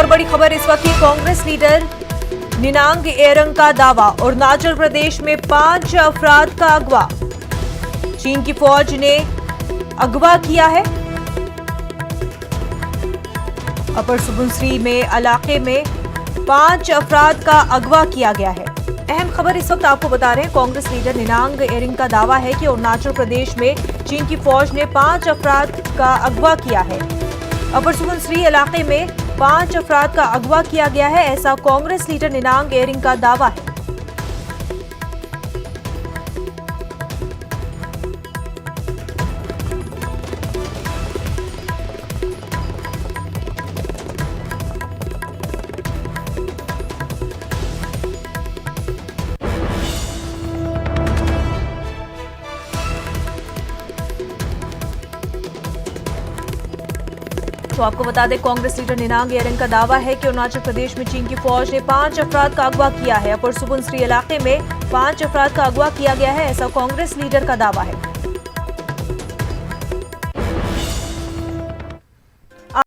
और बड़ी खबर इस वक्त की, कांग्रेस लीडर निनांग एरंग का दावा, अरुणाचल प्रदेश में 5 अफराद का अगवा। चीन की फौज ने अगवा किया है। अपर सुबनसिरी में इलाके में 5 अफराद का अगवा किया गया है। अहम खबर इस वक्त आपको बता रहे हैं, कांग्रेस लीडर निनांग एरंग का दावा है कि अरुणाचल प्रदेश में चीन की फौज ने 5 अफराद का अगवा किया है। अपर सुबनसिरी इलाके में 5 अफराद का अगवा किया गया है, ऐसा कांग्रेस लीडर निनांग एरंग का दावा है। तो आपको बता दें, कांग्रेस लीडर निनांग एरंग का दावा है कि अरुणाचल प्रदेश में चीन की फौज ने 5 अफराद का अगवा किया है। अपर सुबनसिरी इलाके में 5 अफराद का अगवा किया गया है, ऐसा कांग्रेस लीडर का दावा है।